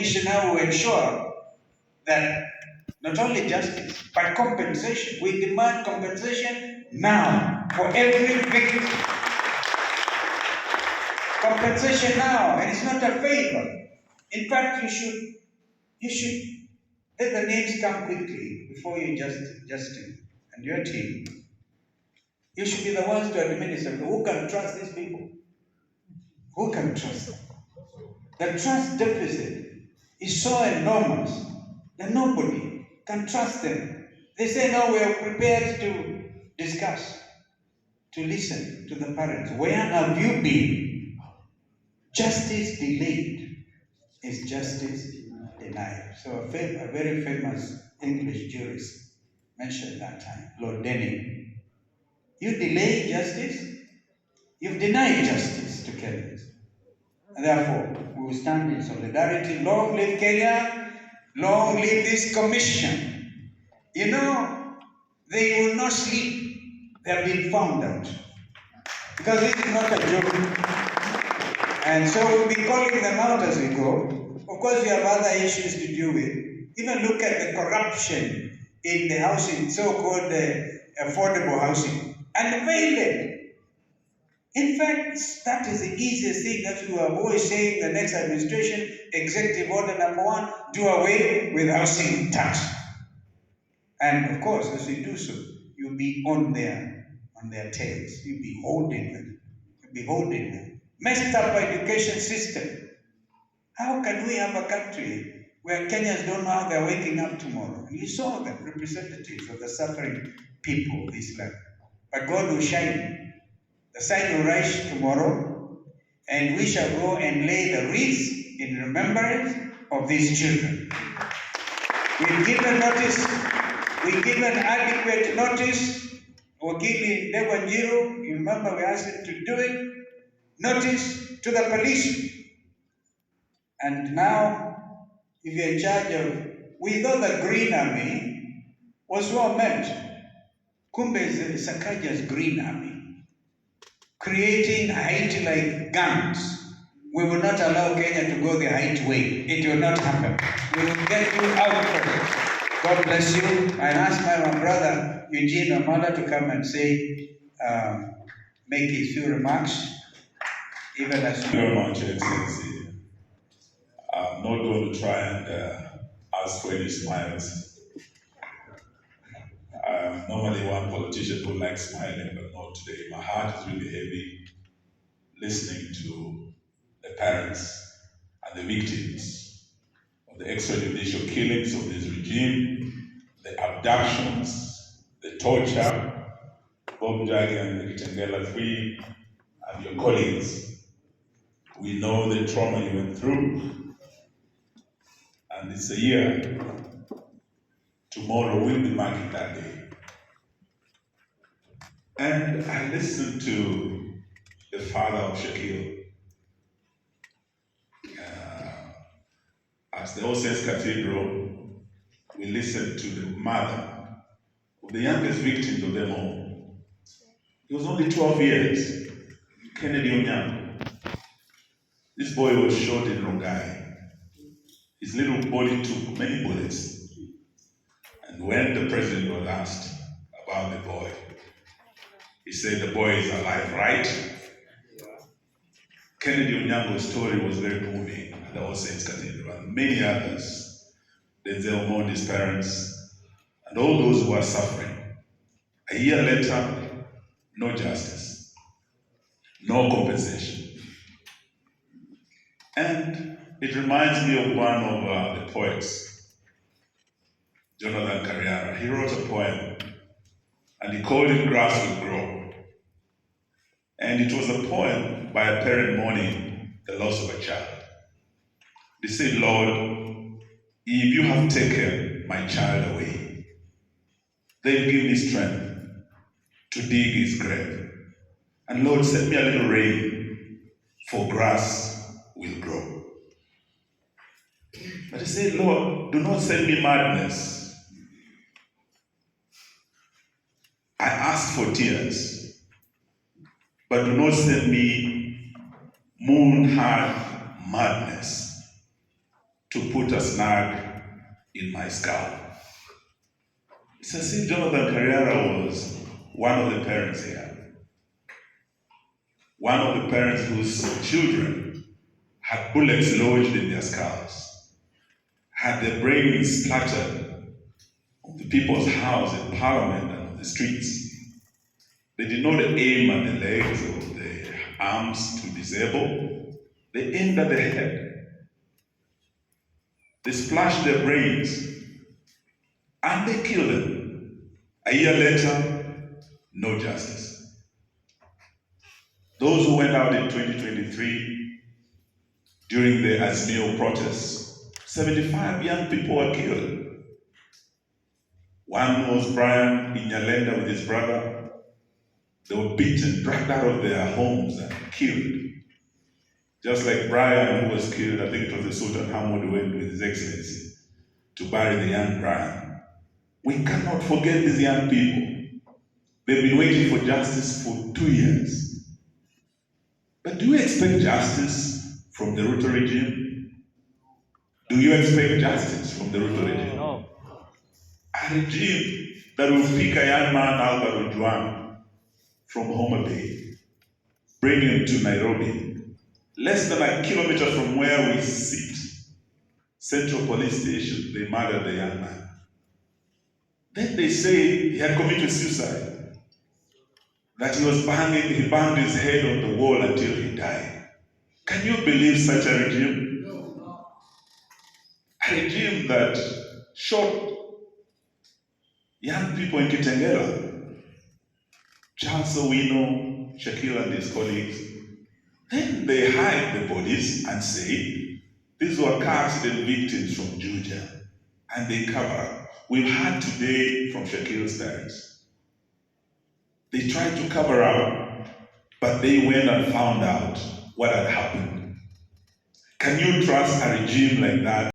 commissioner will ensure that not only justice, but compensation. We demand compensation now for every victim. Compensation now, and it's not a favor. In fact, you should let the names come quickly before you Justin and your team. You should be the ones to administer. Who can trust these people? Who can trust them? The trust deficit is so enormous that nobody can trust them. They say, no, we are prepared to discuss, to listen to the parents. Where have you been? Justice delayed is justice denied. So a very famous English jurist mentioned that time, Lord Denning. You delay justice, you've denied justice to Kenyans. And therefore, we will stand in solidarity. Long live Kenya, long live this commission. You know, they will not sleep. They have been found out. Because this is not a joke. And so we'll be calling them out as we go. Of course, we have other issues to deal with. Even look at the corruption in the housing, so-called affordable housing. Unveiled. In fact, that is the easiest thing that we are always saying the next administration, executive order number 1, do away with housing tax. And of course, as we do so, you'll be on their tails. You'll be holding them. You'll be holding them. Messed up education system. How can we have a country where Kenyans don't know how they're waking up tomorrow? And you saw them, representatives of the suffering people of this land. But God will shine. The sun will rise tomorrow, and we shall go and lay the wreath in remembrance of these children. We've given notice. We've given adequate notice. Wakili Dewanjiru, you remember we asked him to do it. Notice to the police. And now, if you're in charge of, we thought the Green Army was well meant. Kumbe is Sakaja's Green Army. Creating Haiti like guns. We will not allow Kenya to go the Haiti way. It will not happen. We will get you out first. God bless you. I asked my brother Eugene Amala to come and say, make his few remarks. Even as Thank you very much, Excellency. I'm not going to try and ask for any smiles. I'm normally one politician who likes smiling, but not today. My heart is really heavy listening to the parents and the victims of the extrajudicial killings of this regime, the abductions, the torture, Bob Njagi and the Kitengela 3, and your colleagues. We know the trauma you went through, and it's a year. Tomorrow we'll be marking that day. And I listened to the father of Shakil at the All Saints Cathedral. We listened to the mother of the youngest victim of them all. He was only 12 years, Kennedy Onyango. This boy was shot in Rongai. His little body took many bullets. And when the president was asked about the boy, he said the boy is alive, right? Kennedy Onyango's story was very moving at the All Saints Cathedral, and many others. Denzel Mondi's parents, and all those who are suffering. A year later, no justice, no compensation. And it reminds me of one of the poets, Jonathan Carriara. He wrote a poem, and he called it Grass Will Grow. And it was a poem by a parent mourning the loss of a child. They said, Lord, if you have taken my child away, then give me strength to dig his grave. And Lord, send me a little rain, for grass will grow. But he said, Lord, do not send me madness. I ask for tears, but do not send me moon-hard madness. to put a snag in my skull. It's as if Jonathan Carriera was one of the parents here. One of the parents whose children had bullets lodged in their skulls, had their brains splattered on the people's house in Parliament and on the streets. They did not aim at the legs or the arms to disable. They aimed at the head. They splashed their brains and they killed them. A year later, no justice. Those who went out in 2023 during the Azimio protests, 75 young people were killed. One was Brian in Nyalenda with his brother. They were beaten, dragged out of their homes and killed. Just like Brian, who was killed, I think it was the Sultan Hamid went with His Excellency to bury the young Brian. We cannot forget these young people. They've been waiting for justice for 2 years. But do you expect justice from the Ruto regime? Do you expect justice from the Ruto regime? No. A regime that will pick a young man, Alvaro Juan, from Homa Bay, bring him to Nairobi, less than a kilometer from where we sit, Central Police Station. They murdered the young man. Then they say he had committed suicide, that he banged his head on the wall until he died. Can you believe such a regime? No. A regime that shot young people in Kitengela, Charles Owino, Shaquille and his colleagues. Then they hide the bodies and say these were car accident victims from Georgia, and they cover up. We've heard today from Shaquille's parents. They tried to cover up, but they went and found out what had happened. Can you trust a regime like that?